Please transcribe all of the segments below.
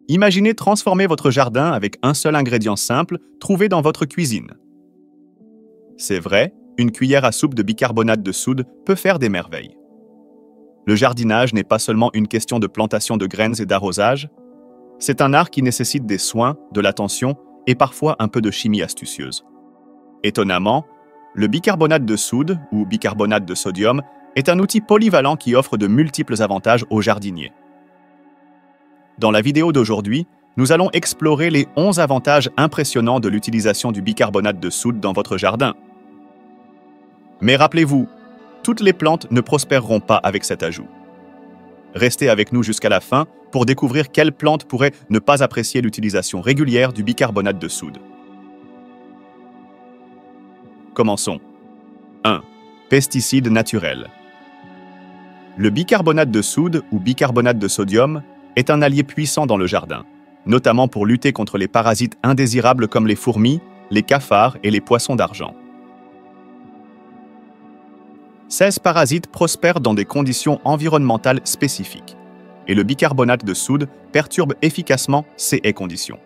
Imaginez transformer votre jardin avec un seul ingrédient simple trouvé dans votre cuisine. C'est vrai, une cuillère à soupe de bicarbonate de soude peut faire des merveilles. Le jardinage n'est pas seulement une question de plantation de graines et d'arrosage, c'est un art qui nécessite des soins, de l'attention et parfois un peu de chimie astucieuse. Étonnamment, le bicarbonate de soude, ou bicarbonate de sodium, est un outil polyvalent qui offre de multiples avantages aux jardiniers. Dans la vidéo d'aujourd'hui, nous allons explorer les 11 avantages impressionnants de l'utilisation du bicarbonate de soude dans votre jardin. Mais rappelez-vous, toutes les plantes ne prospéreront pas avec cet ajout. Restez avec nous jusqu'à la fin pour découvrir quelles plantes pourraient ne pas apprécier l'utilisation régulière du bicarbonate de soude. Commençons. 1. Pesticides naturels. Le bicarbonate de soude ou bicarbonate de sodium est un allié puissant dans le jardin, notamment pour lutter contre les parasites indésirables comme les fourmis, les cafards et les poissons d'argent. 16 parasites prospèrent dans des conditions environnementales spécifiques, et le bicarbonate de soude perturbe efficacement ces conditions.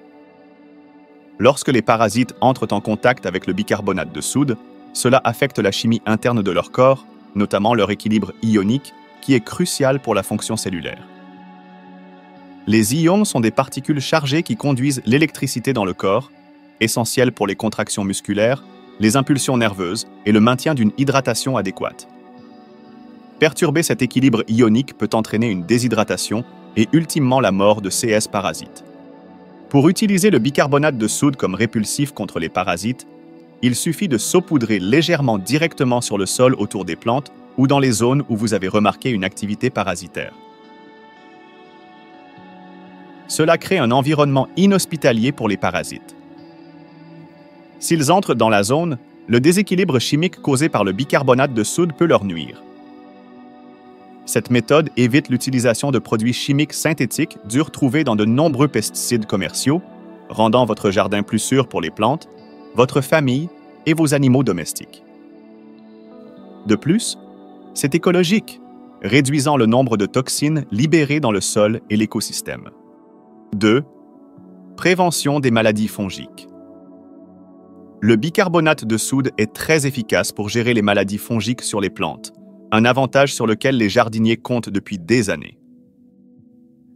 Lorsque les parasites entrent en contact avec le bicarbonate de soude, cela affecte la chimie interne de leur corps, notamment leur équilibre ionique, qui est crucial pour la fonction cellulaire. Les ions sont des particules chargées qui conduisent l'électricité dans le corps, essentielles pour les contractions musculaires, les impulsions nerveuses et le maintien d'une hydratation adéquate. Perturber cet équilibre ionique peut entraîner une déshydratation et ultimement la mort de ces parasites. Pour utiliser le bicarbonate de soude comme répulsif contre les parasites, il suffit de saupoudrer légèrement directement sur le sol autour des plantes ou dans les zones où vous avez remarqué une activité parasitaire. Cela crée un environnement inhospitalier pour les parasites. S'ils entrent dans la zone, le déséquilibre chimique causé par le bicarbonate de soude peut leur nuire. Cette méthode évite l'utilisation de produits chimiques synthétiques durs trouvés dans de nombreux pesticides commerciaux, rendant votre jardin plus sûr pour les plantes, votre famille et vos animaux domestiques. De plus, c'est écologique, réduisant le nombre de toxines libérées dans le sol et l'écosystème. 2. Prévention des maladies fongiques. Le bicarbonate de soude est très efficace pour gérer les maladies fongiques sur les plantes, un avantage sur lequel les jardiniers comptent depuis des années.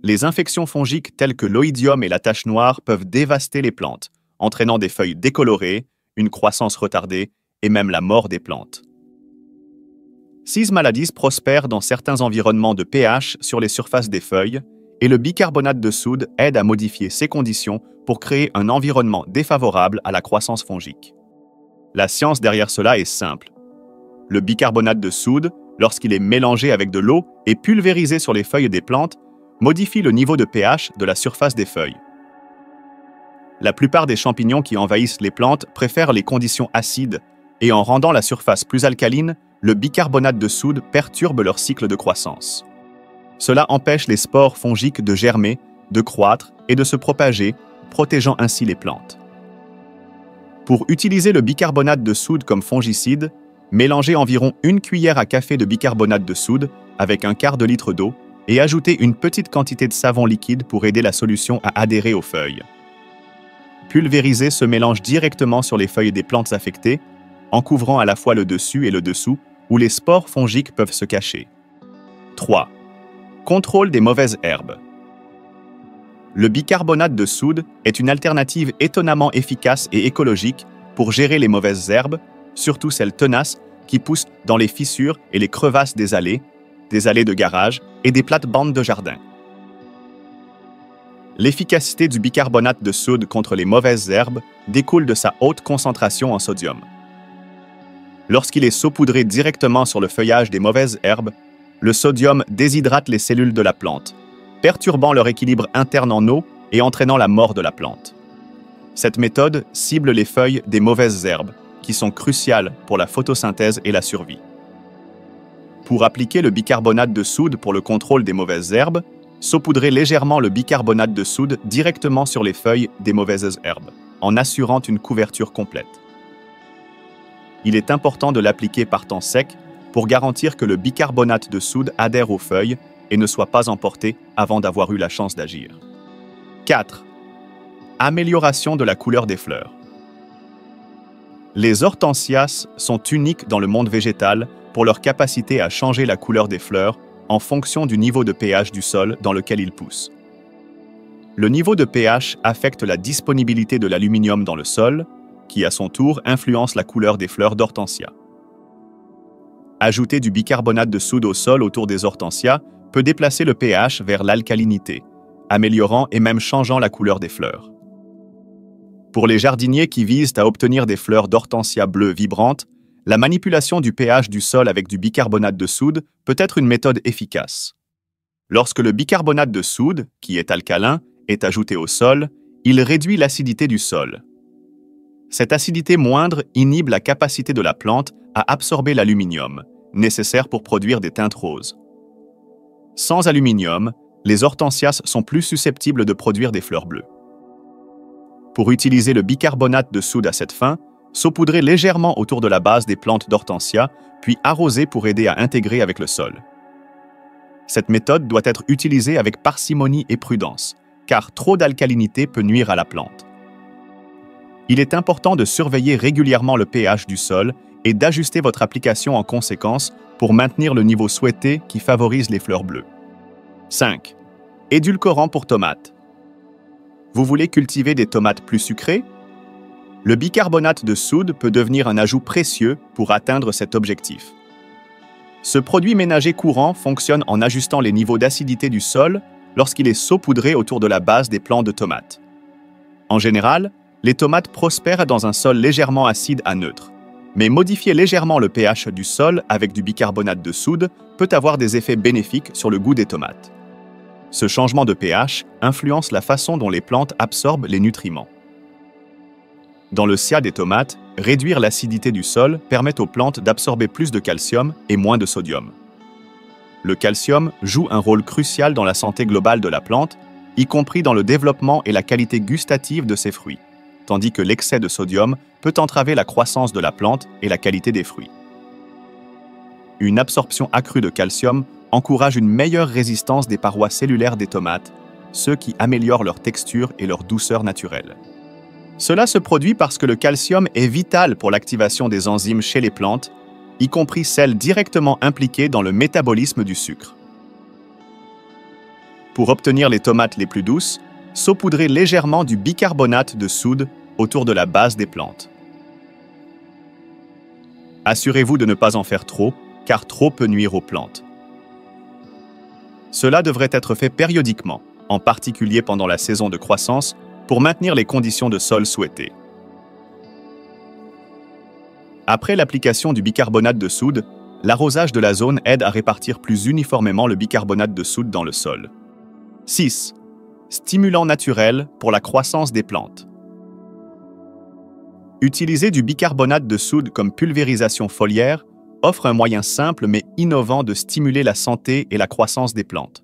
Les infections fongiques telles que l'oïdium et la tache noire peuvent dévaster les plantes, entraînant des feuilles décolorées, une croissance retardée et même la mort des plantes. 6 maladies prospèrent dans certains environnements de pH sur les surfaces des feuilles, et le bicarbonate de soude aide à modifier ces conditions pour créer un environnement défavorable à la croissance fongique. La science derrière cela est simple. Le bicarbonate de soude, lorsqu'il est mélangé avec de l'eau et pulvérisé sur les feuilles des plantes, modifie le niveau de pH de la surface des feuilles. La plupart des champignons qui envahissent les plantes préfèrent les conditions acides, et en rendant la surface plus alcaline, le bicarbonate de soude perturbe leur cycle de croissance. Cela empêche les spores fongiques de germer, de croître et de se propager, protégeant ainsi les plantes. Pour utiliser le bicarbonate de soude comme fongicide, mélangez environ 1 cuillère à café de bicarbonate de soude avec 1/4 de litre d'eau et ajoutez une petite quantité de savon liquide pour aider la solution à adhérer aux feuilles. Pulvérisez ce mélange directement sur les feuilles des plantes affectées, en couvrant à la fois le dessus et le dessous, où les spores fongiques peuvent se cacher. 3. Contrôle des mauvaises herbes. Le bicarbonate de soude est une alternative étonnamment efficace et écologique pour gérer les mauvaises herbes, surtout celles tenaces qui poussent dans les fissures et les crevasses des allées de garage et des plates-bandes de jardin. L'efficacité du bicarbonate de soude contre les mauvaises herbes découle de sa haute concentration en sodium. Lorsqu'il est saupoudré directement sur le feuillage des mauvaises herbes, le sodium déshydrate les cellules de la plante, perturbant leur équilibre interne en eau et entraînant la mort de la plante. Cette méthode cible les feuilles des mauvaises herbes, qui sont cruciales pour la photosynthèse et la survie. Pour appliquer le bicarbonate de soude pour le contrôle des mauvaises herbes, saupoudrez légèrement le bicarbonate de soude directement sur les feuilles des mauvaises herbes, en assurant une couverture complète. Il est important de l'appliquer par temps sec pour garantir que le bicarbonate de soude adhère aux feuilles et ne soit pas emporté avant d'avoir eu la chance d'agir. 4. Amélioration de la couleur des fleurs. Les hortensias sont uniques dans le monde végétal pour leur capacité à changer la couleur des fleurs en fonction du niveau de pH du sol dans lequel ils poussent. Le niveau de pH affecte la disponibilité de l'aluminium dans le sol, qui à son tour influence la couleur des fleurs d'hortensia. Ajouter du bicarbonate de soude au sol autour des hortensias peut déplacer le pH vers l'alcalinité, améliorant et même changeant la couleur des fleurs. Pour les jardiniers qui visent à obtenir des fleurs d'hortensia bleues vibrantes, la manipulation du pH du sol avec du bicarbonate de soude peut être une méthode efficace. Lorsque le bicarbonate de soude, qui est alcalin, est ajouté au sol, il réduit l'acidité du sol. Cette acidité moindre inhibe la capacité de la plante à absorber l'aluminium, nécessaire pour produire des teintes roses. Sans aluminium, les hortensias sont plus susceptibles de produire des fleurs bleues. Pour utiliser le bicarbonate de soude à cette fin, saupoudrez légèrement autour de la base des plantes d'hortensia, puis arrosez pour aider à intégrer avec le sol. Cette méthode doit être utilisée avec parcimonie et prudence, car trop d'alcalinité peut nuire à la plante. Il est important de surveiller régulièrement le pH du sol et d'ajuster votre application en conséquence pour maintenir le niveau souhaité qui favorise les fleurs bleues. 5. Édulcorant pour tomates. Vous voulez cultiver des tomates plus sucrées? Le bicarbonate de soude peut devenir un ajout précieux pour atteindre cet objectif. Ce produit ménager courant fonctionne en ajustant les niveaux d'acidité du sol lorsqu'il est saupoudré autour de la base des plants de tomates. En général, les tomates prospèrent dans un sol légèrement acide à neutre, mais modifier légèrement le pH du sol avec du bicarbonate de soude peut avoir des effets bénéfiques sur le goût des tomates. Ce changement de pH influence la façon dont les plantes absorbent les nutriments. Dans le sciat des tomates, réduire l'acidité du sol permet aux plantes d'absorber plus de calcium et moins de sodium. Le calcium joue un rôle crucial dans la santé globale de la plante, y compris dans le développement et la qualité gustative de ses fruits, tandis que l'excès de sodium peut entraver la croissance de la plante et la qualité des fruits. Une absorption accrue de calcium encourage une meilleure résistance des parois cellulaires des tomates, ce qui améliore leur texture et leur douceur naturelle. Cela se produit parce que le calcium est vital pour l'activation des enzymes chez les plantes, y compris celles directement impliquées dans le métabolisme du sucre. Pour obtenir les tomates les plus douces, saupoudrez légèrement du bicarbonate de soude autour de la base des plantes. Assurez-vous de ne pas en faire trop, car trop peut nuire aux plantes. Cela devrait être fait périodiquement, en particulier pendant la saison de croissance, pour maintenir les conditions de sol souhaitées. Après l'application du bicarbonate de soude, l'arrosage de la zone aide à répartir plus uniformément le bicarbonate de soude dans le sol. 6. Stimulant naturel pour la croissance des plantes. Utiliser du bicarbonate de soude comme pulvérisation foliaire offre un moyen simple mais innovant de stimuler la santé et la croissance des plantes.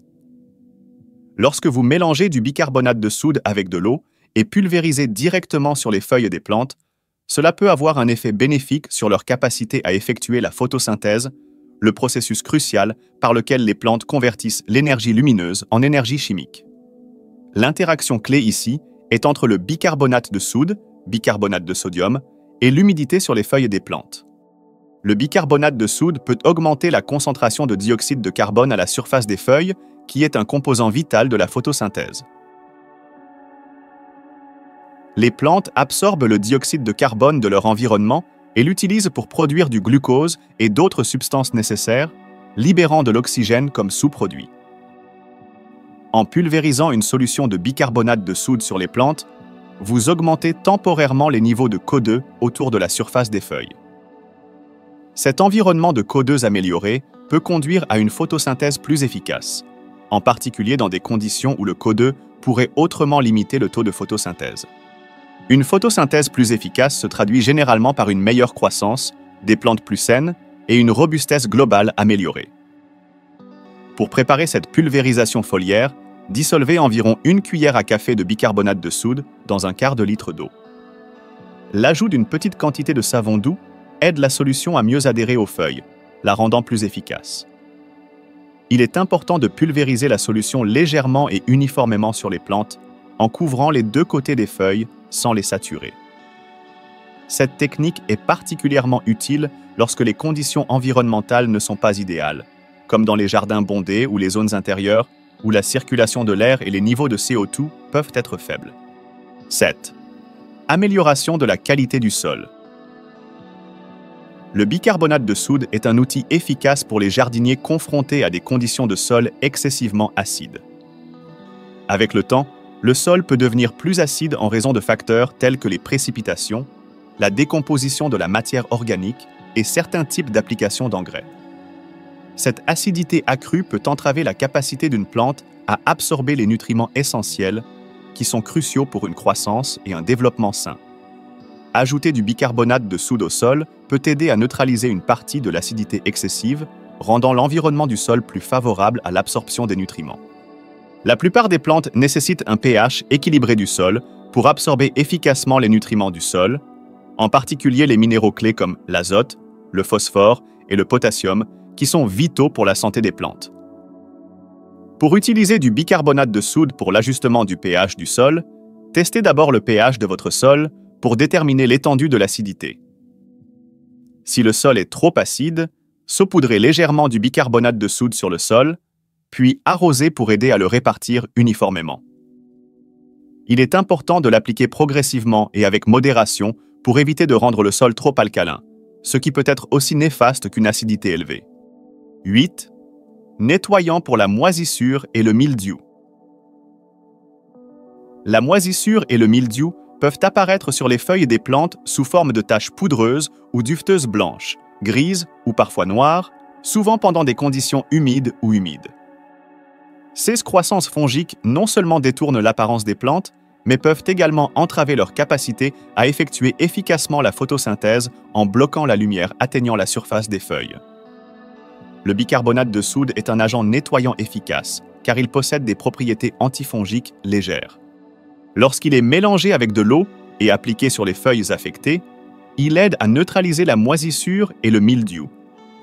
Lorsque vous mélangez du bicarbonate de soude avec de l'eau et pulvérisez directement sur les feuilles des plantes, cela peut avoir un effet bénéfique sur leur capacité à effectuer la photosynthèse, le processus crucial par lequel les plantes convertissent l'énergie lumineuse en énergie chimique. L'interaction clé ici est entre le bicarbonate de soude, bicarbonate de sodium, et l'humidité sur les feuilles des plantes. Le bicarbonate de soude peut augmenter la concentration de dioxyde de carbone à la surface des feuilles, qui est un composant vital de la photosynthèse. Les plantes absorbent le dioxyde de carbone de leur environnement et l'utilisent pour produire du glucose et d'autres substances nécessaires, libérant de l'oxygène comme sous-produit. En pulvérisant une solution de bicarbonate de soude sur les plantes, vous augmentez temporairement les niveaux de CO2 autour de la surface des feuilles. Cet environnement de CO2 amélioré peut conduire à une photosynthèse plus efficace, en particulier dans des conditions où le CO2 pourrait autrement limiter le taux de photosynthèse. Une photosynthèse plus efficace se traduit généralement par une meilleure croissance, des plantes plus saines et une robustesse globale améliorée. Pour préparer cette pulvérisation foliaire, dissolvez environ 1 cuillère à café de bicarbonate de soude dans un quart de litre d'eau. L'ajout d'une petite quantité de savon doux aide la solution à mieux adhérer aux feuilles, la rendant plus efficace. Il est important de pulvériser la solution légèrement et uniformément sur les plantes, en couvrant les deux côtés des feuilles sans les saturer. Cette technique est particulièrement utile lorsque les conditions environnementales ne sont pas idéales, comme dans les jardins bondés ou les zones intérieures où la circulation de l'air et les niveaux de CO2 peuvent être faibles. 7. Amélioration de la qualité du sol. Le bicarbonate de soude est un outil efficace pour les jardiniers confrontés à des conditions de sol excessivement acides. Avec le temps, le sol peut devenir plus acide en raison de facteurs tels que les précipitations, la décomposition de la matière organique et certains types d'applications d'engrais. Cette acidité accrue peut entraver la capacité d'une plante à absorber les nutriments essentiels qui sont cruciaux pour une croissance et un développement sain. Ajouter du bicarbonate de soude au sol peut aider à neutraliser une partie de l'acidité excessive, rendant l'environnement du sol plus favorable à l'absorption des nutriments. La plupart des plantes nécessitent un pH équilibré du sol pour absorber efficacement les nutriments du sol, en particulier les minéraux clés comme l'azote, le phosphore et le potassium, qui sont vitaux pour la santé des plantes. Pour utiliser du bicarbonate de soude pour l'ajustement du pH du sol, testez d'abord le pH de votre sol pour déterminer l'étendue de l'acidité. Si le sol est trop acide, saupoudrez légèrement du bicarbonate de soude sur le sol, puis arrosez pour aider à le répartir uniformément. Il est important de l'appliquer progressivement et avec modération pour éviter de rendre le sol trop alcalin, ce qui peut être aussi néfaste qu'une acidité élevée. 8. Nettoyant pour la moisissure et le mildiou. La moisissure et le mildiou peuvent apparaître sur les feuilles des plantes sous forme de taches poudreuses ou duveteuses blanches, grises ou parfois noires, souvent pendant des conditions humides ou humides. Ces croissances fongiques non seulement détournent l'apparence des plantes, mais peuvent également entraver leur capacité à effectuer efficacement la photosynthèse en bloquant la lumière atteignant la surface des feuilles. Le bicarbonate de soude est un agent nettoyant efficace, car il possède des propriétés antifongiques légères. Lorsqu'il est mélangé avec de l'eau et appliqué sur les feuilles affectées, il aide à neutraliser la moisissure et le mildiou,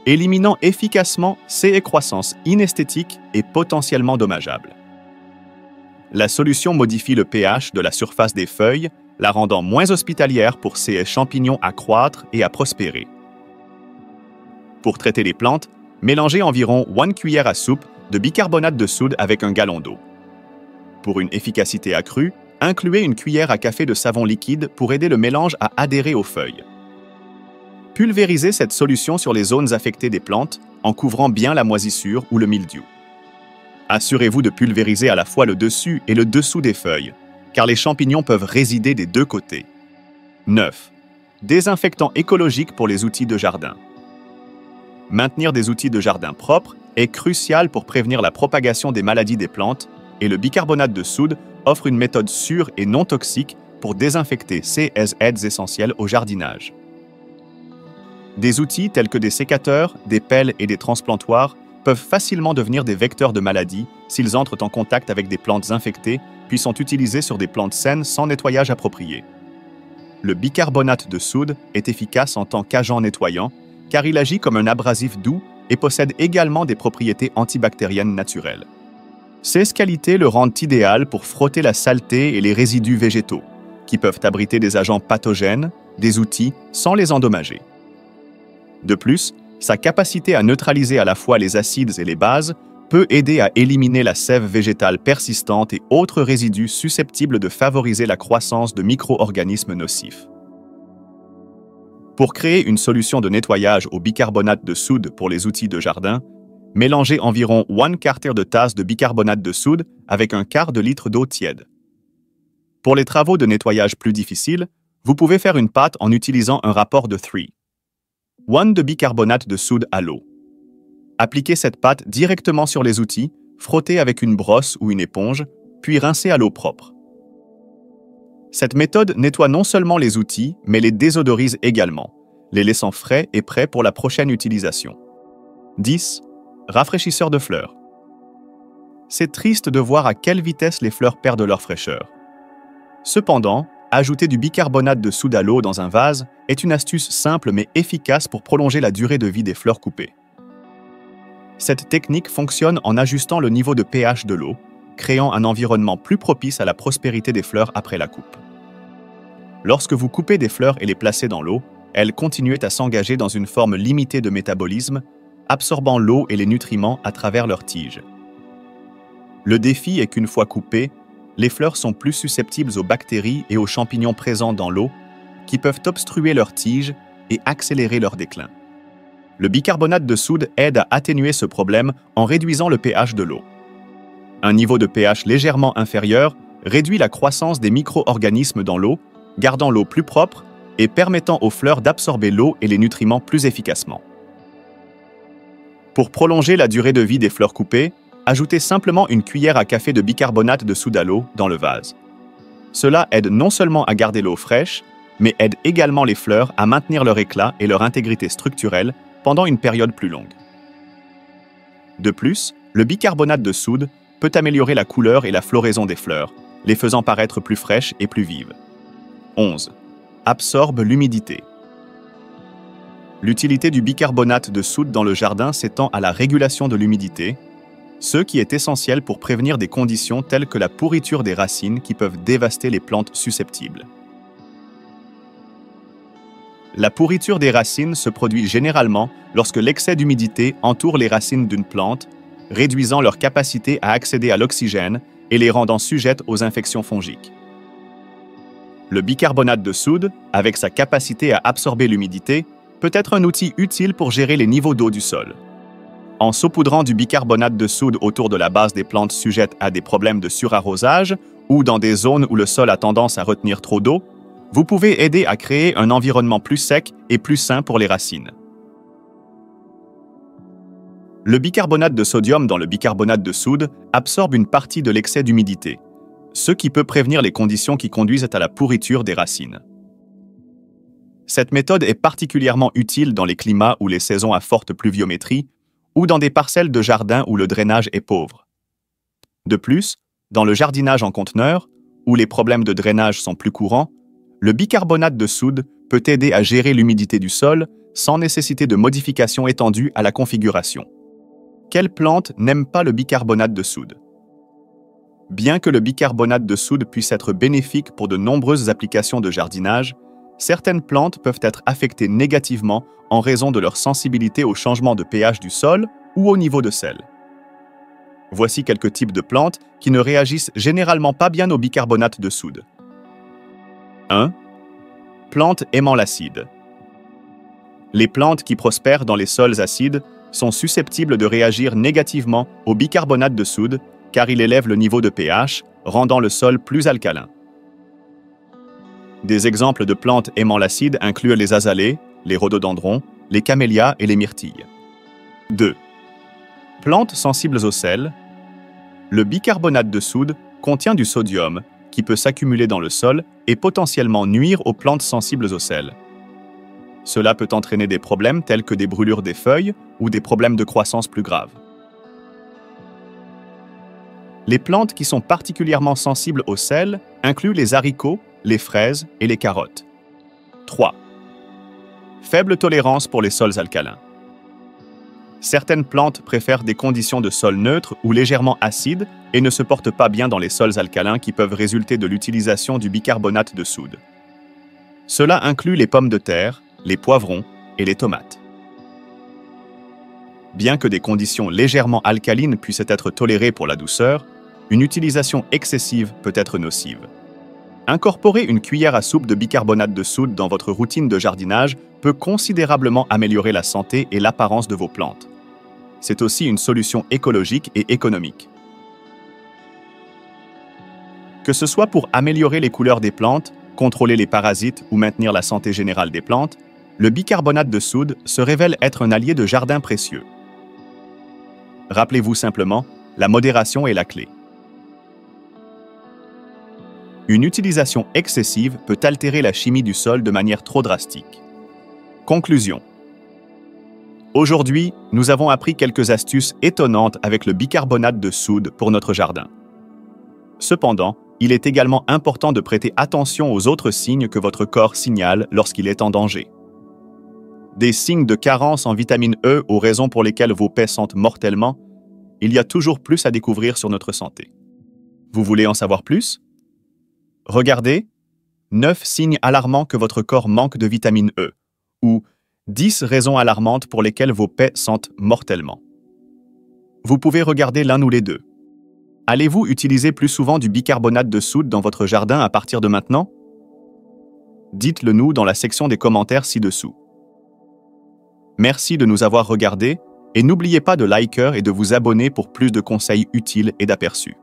éliminant efficacement ces croissances inesthétiques et potentiellement dommageables. La solution modifie le pH de la surface des feuilles, la rendant moins hospitalière pour ces champignons à croître et à prospérer. Pour traiter les plantes, mélangez environ 1 cuillère à soupe de bicarbonate de soude avec un gallon d'eau. Pour une efficacité accrue, incluez une cuillère à café de savon liquide pour aider le mélange à adhérer aux feuilles. Pulvérisez cette solution sur les zones affectées des plantes en couvrant bien la moisissure ou le mildiou. Assurez-vous de pulvériser à la fois le dessus et le dessous des feuilles, car les champignons peuvent résider des deux côtés. 9. Désinfectant écologique pour les outils de jardin. Maintenir des outils de jardin propres est crucial pour prévenir la propagation des maladies des plantes et le bicarbonate de soude offre une méthode sûre et non toxique pour désinfecter ces aides essentielles au jardinage. Des outils tels que des sécateurs, des pelles et des transplantoirs peuvent facilement devenir des vecteurs de maladies s'ils entrent en contact avec des plantes infectées puis sont utilisés sur des plantes saines sans nettoyage approprié. Le bicarbonate de soude est efficace en tant qu'agent nettoyant car il agit comme un abrasif doux et possède également des propriétés antibactériennes naturelles. Ces qualités le rendent idéal pour frotter la saleté et les résidus végétaux, qui peuvent abriter des agents pathogènes, des outils, sans les endommager. De plus, sa capacité à neutraliser à la fois les acides et les bases peut aider à éliminer la sève végétale persistante et autres résidus susceptibles de favoriser la croissance de micro-organismes nocifs. Pour créer une solution de nettoyage au bicarbonate de soude pour les outils de jardin, mélangez environ 1/4 de tasse de bicarbonate de soude avec 1/4 de litre d'eau tiède. Pour les travaux de nettoyage plus difficiles, vous pouvez faire une pâte en utilisant un rapport de 3. 1 de bicarbonate de soude à l'eau. Appliquez cette pâte directement sur les outils, frottez avec une brosse ou une éponge, puis rincez à l'eau propre. Cette méthode nettoie non seulement les outils, mais les désodorise également, les laissant frais et prêts pour la prochaine utilisation. 10. Rafraîchisseur de fleurs. C'est triste de voir à quelle vitesse les fleurs perdent leur fraîcheur. Cependant, ajouter du bicarbonate de soude à l'eau dans un vase est une astuce simple mais efficace pour prolonger la durée de vie des fleurs coupées. Cette technique fonctionne en ajustant le niveau de pH de l'eau, créant un environnement plus propice à la prospérité des fleurs après la coupe. Lorsque vous coupez des fleurs et les placez dans l'eau, elles continuent à s'engager dans une forme limitée de métabolisme, absorbant l'eau et les nutriments à travers leurs tiges. Le défi est qu'une fois coupées, les fleurs sont plus susceptibles aux bactéries et aux champignons présents dans l'eau, qui peuvent obstruer leurs tiges et accélérer leur déclin. Le bicarbonate de soude aide à atténuer ce problème en réduisant le pH de l'eau. Un niveau de pH légèrement inférieur réduit la croissance des micro-organismes dans l'eau, gardant l'eau plus propre et permettant aux fleurs d'absorber l'eau et les nutriments plus efficacement. Pour prolonger la durée de vie des fleurs coupées, ajoutez simplement une cuillère à café de bicarbonate de soude à l'eau dans le vase. Cela aide non seulement à garder l'eau fraîche, mais aide également les fleurs à maintenir leur éclat et leur intégrité structurelle pendant une période plus longue. De plus, le bicarbonate de soude peut améliorer la couleur et la floraison des fleurs, les faisant paraître plus fraîches et plus vives. 11. Absorbe l'humidité. L'utilité du bicarbonate de soude dans le jardin s'étend à la régulation de l'humidité, ce qui est essentiel pour prévenir des conditions telles que la pourriture des racines qui peuvent dévaster les plantes susceptibles. La pourriture des racines se produit généralement lorsque l'excès d'humidité entoure les racines d'une plante, réduisant leur capacité à accéder à l'oxygène et les rendant sujettes aux infections fongiques. Le bicarbonate de soude, avec sa capacité à absorber l'humidité, peut être un outil utile pour gérer les niveaux d'eau du sol. En saupoudrant du bicarbonate de soude autour de la base des plantes sujettes à des problèmes de surarrosage ou dans des zones où le sol a tendance à retenir trop d'eau, vous pouvez aider à créer un environnement plus sec et plus sain pour les racines. Le bicarbonate de sodium dans le bicarbonate de soude absorbe une partie de l'excès d'humidité, ce qui peut prévenir les conditions qui conduisent à la pourriture des racines. Cette méthode est particulièrement utile dans les climats ou les saisons à forte pluviométrie ou dans des parcelles de jardin où le drainage est pauvre. De plus, dans le jardinage en conteneur, où les problèmes de drainage sont plus courants, le bicarbonate de soude peut aider à gérer l'humidité du sol sans nécessité de modifications étendues à la configuration. Quelle plante n'aime pas le bicarbonate de soude? Bien que le bicarbonate de soude puisse être bénéfique pour de nombreuses applications de jardinage, certaines plantes peuvent être affectées négativement en raison de leur sensibilité au changement de pH du sol ou au niveau de sel. Voici quelques types de plantes qui ne réagissent généralement pas bien au bicarbonate de soude. 1. Plantes aimant l'acide. Les plantes qui prospèrent dans les sols acides sont susceptibles de réagir négativement au bicarbonate de soude car il élève le niveau de pH, rendant le sol plus alcalin. Des exemples de plantes aimant l'acide incluent les azalées, les rhododendrons, les camélias et les myrtilles. 2. Plantes sensibles au sel. Le bicarbonate de soude contient du sodium qui peut s'accumuler dans le sol et potentiellement nuire aux plantes sensibles au sel. Cela peut entraîner des problèmes tels que des brûlures des feuilles ou des problèmes de croissance plus graves. Les plantes qui sont particulièrement sensibles au sel incluent les haricots, les fraises et les carottes. 3. Faible tolérance pour les sols alcalins. Certaines plantes préfèrent des conditions de sol neutres ou légèrement acides et ne se portent pas bien dans les sols alcalins qui peuvent résulter de l'utilisation du bicarbonate de soude. Cela inclut les pommes de terre, les poivrons et les tomates. Bien que des conditions légèrement alcalines puissent être tolérées pour la douceur, une utilisation excessive peut être nocive. Incorporer une cuillère à soupe de bicarbonate de soude dans votre routine de jardinage peut considérablement améliorer la santé et l'apparence de vos plantes. C'est aussi une solution écologique et économique. Que ce soit pour améliorer les couleurs des plantes, contrôler les parasites ou maintenir la santé générale des plantes, le bicarbonate de soude se révèle être un allié de jardin précieux. Rappelez-vous simplement, la modération est la clé. Une utilisation excessive peut altérer la chimie du sol de manière trop drastique. Conclusion. Aujourd'hui, nous avons appris quelques astuces étonnantes avec le bicarbonate de soude pour notre jardin. Cependant, il est également important de prêter attention aux autres signes que votre corps signale lorsqu'il est en danger. Des signes de carence en vitamine E aux raisons pour lesquelles vos pets sentent mortellement, il y a toujours plus à découvrir sur notre santé. Vous voulez en savoir plus? Regardez 9 signes alarmants que votre corps manque de vitamine E ou 10 raisons alarmantes pour lesquelles vos pets sentent mortellement. Vous pouvez regarder l'un ou les deux. Allez-vous utiliser plus souvent du bicarbonate de soude dans votre jardin à partir de maintenant? Dites-le nous dans la section des commentaires ci-dessous. Merci de nous avoir regardés et n'oubliez pas de liker et de vous abonner pour plus de conseils utiles et d'aperçus.